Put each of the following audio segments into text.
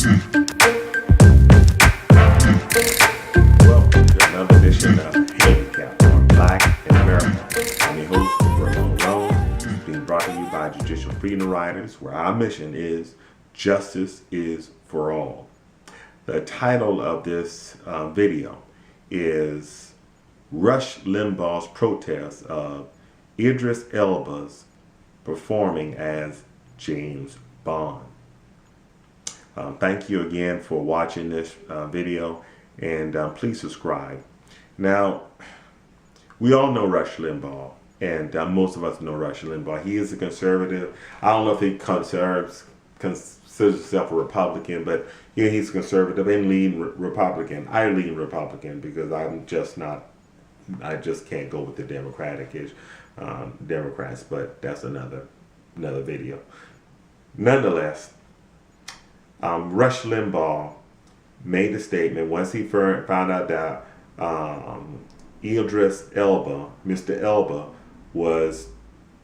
Welcome to another edition of Handicap on Black in America. I'm your host, Briton. It's being brought to you by Judicial Freedom Riders, where our mission is justice is for all. The title of this video is Rush Limbaugh's Protest of Idris Elba's performing as James Bond. Thank you again for watching this video, and please subscribe. Now, we all know Rush Limbaugh, and most of us know Rush Limbaugh. He is a conservative. I don't know if he considers himself a Republican, but yeah, he's conservative and lean Republican. I lean Republican because I'm just not. I just can't go with the Democratic-ish Democrats, but that's another video. Nonetheless, Rush Limbaugh made a statement once he found out that Idris Elba, Mr. Elba, was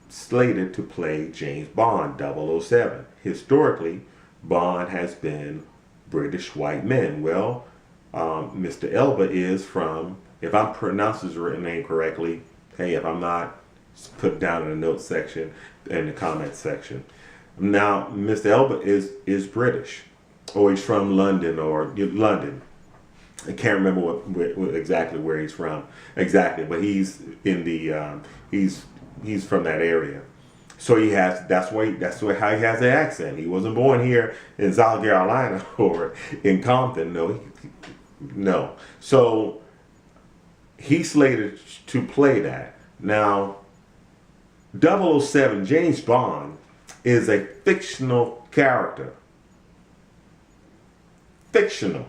slated to play James Bond 007. Historically, Bond has been British white men. Well, Mr. Elba is from, if I'm pronouncing his name correctly, hey, if I'm not, put down in the notes section, in the comments section. Now, Mr. Elba is British, or he's from London, I can't remember what exactly where he's from exactly, but he's in the he's from that area. So he has how he has the accent. He wasn't born here in South Carolina or in Compton. No. So he's slated to play that. Now, 007, James Bond, is a fictional character. Fictional.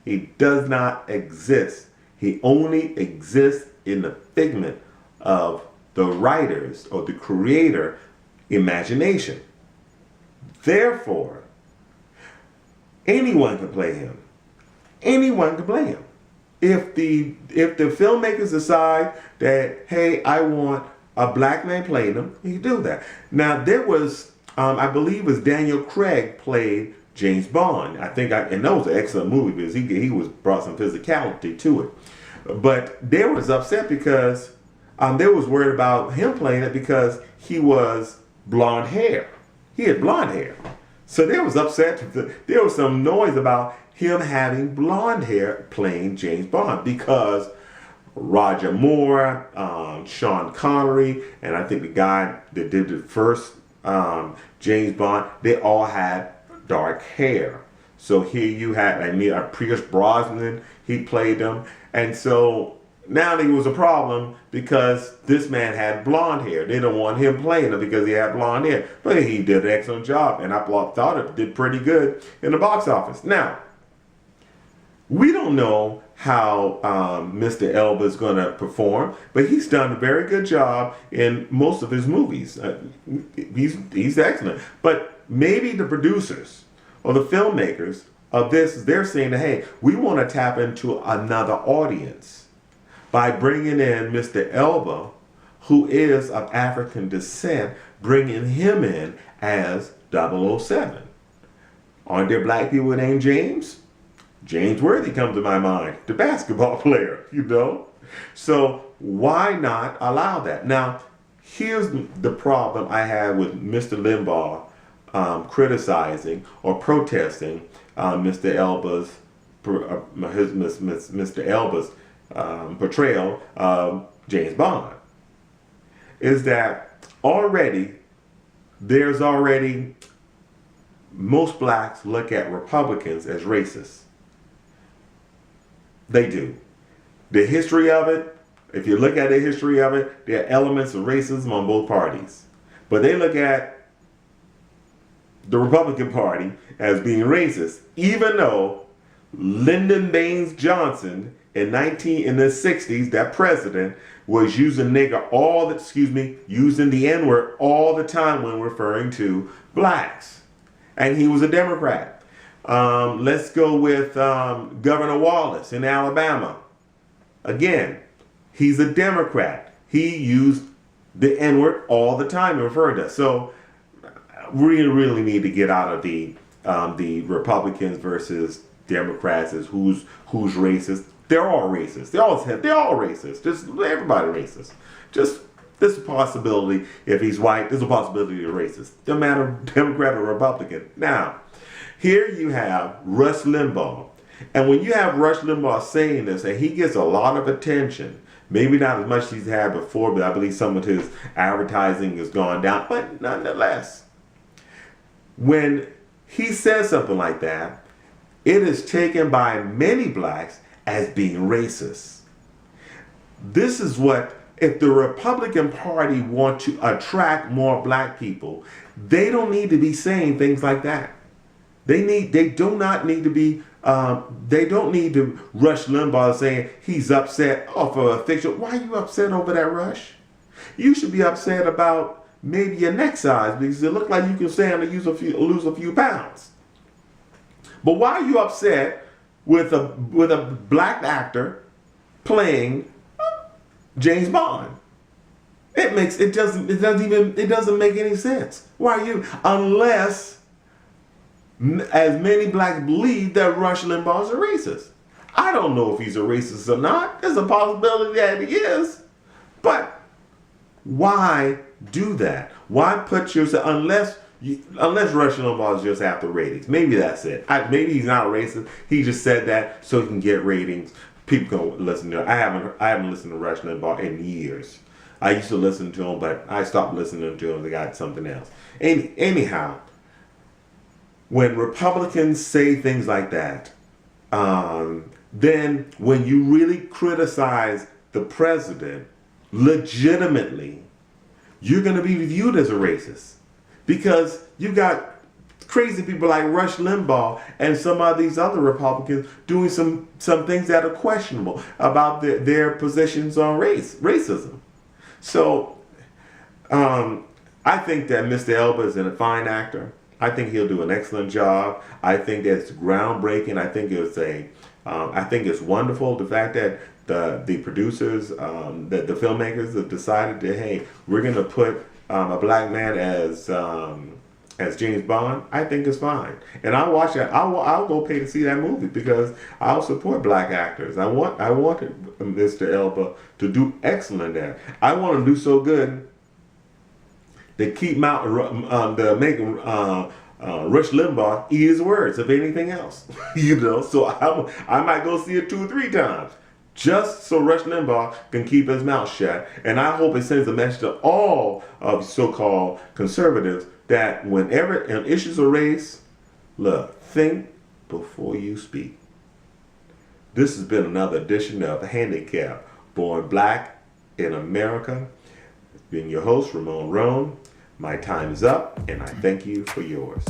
He does not exist. He only exists in the figment of the writer's or the creator imagination. Therefore, anyone can play him. Anyone can play him. If the filmmakers decide that, hey, I want a black man playing him, he can do that. Now, there was, I believe it was Daniel Craig played James Bond. And that was an excellent movie because he brought some physicality to it. But they was upset because they was worried about him playing it because he was blonde hair. He had blonde hair. So they was upset. There was some noise about him having blonde hair playing James Bond because Roger Moore, Sean Connery, and I think the guy that did the first James Bond, they all had dark hair. So here you had, Pierce Brosnan, he played them. And so now there was a problem because this man had blonde hair. They don't want him playing him because he had blonde hair. But he did an excellent job, and I thought it did pretty good in the box office. Now, we don't know how Mr. Elba is going to perform, but he's done a very good job in most of his movies. He's excellent. But maybe the producers or the filmmakers of this, they're saying, hey, we want to tap into another audience by bringing in Mr. Elba, who is of African descent, bringing him in as 007. Aren't there black people named James? James Worthy comes to my mind, the basketball player, So why not allow that? Now, here's the problem I had with Mr. Limbaugh criticizing or protesting Mr. Elba's portrayal of James Bond, is that there's already most blacks look at Republicans as racist. They do. The history of it, if you look at the history of it, there are elements of racism on both parties. But they look at the Republican Party as being racist, even though Lyndon Baines Johnson in the 60s, that president, was using using the N-word all the time when referring to blacks. And he was a Democrat. Let's go with Governor Wallace in Alabama. Again, he's a Democrat. He used the N-word all the time in referring to us. So we really need to get out of the the Republicans versus Democrats is who's racist. They're all racist. They're all racist. Just everybody racist. Just there's a possibility if he's white, there's a possibility you're racist. Doesn't matter Democrat or Republican. Now, here you have Rush Limbaugh. And when you have Rush Limbaugh saying this, and he gets a lot of attention, maybe not as much as he's had before, but I believe some of his advertising has gone down, but nonetheless, when he says something like that, it is taken by many blacks as being racist. This is what, if the Republican Party want to attract more black people, they don't need to be saying things like that. They do not need to be, they don't need to Rush Limbaugh saying he's upset off of a fictional. Why are you upset over that, Rush? You should be upset about maybe your neck size because it looks like you can stand to lose a few pounds. But why are you upset with a black actor playing James Bond? It doesn't make any sense. Why are you, unless as many blacks believe that Rush Limbaugh is a racist. I don't know if he's a racist or not. There's a possibility that he is. But why do that? Why put yourself, unless Rush Limbaugh is just after ratings. Maybe that's it. Maybe he's not a racist. He just said that so he can get ratings. People can listen to him. I haven't listened to Rush Limbaugh in years. I used to listen to him, but I stopped listening to him. They got something else. Anyhow, when Republicans say things like that, then when you really criticize the president legitimately, you're going to be viewed as a racist. Because you got crazy people like Rush Limbaugh and some of these other Republicans doing some things that are questionable about their positions on racism. So I think that Mr. Elba is a fine actor. I think he'll do an excellent job. I think it's groundbreaking. I think it's wonderful the fact that the producers, that the filmmakers have decided that, hey, we're going to put a black man as James Bond. I think it's fine, and I'll watch that. I'll go pay to see that movie because I'll support black actors. I wanted Mr. Elba to do excellent there. I want him to do so good. They keep make Rush Limbaugh eat his words, if anything else. So I might go see it 2 or 3 times just so Rush Limbaugh can keep his mouth shut. And I hope it sends a message to all of so-called conservatives that whenever issues are raised, look, think before you speak. This has been another edition of Handicap, Born Black in America. Being your host, Ramon Roan. My time is up, and I thank you for yours.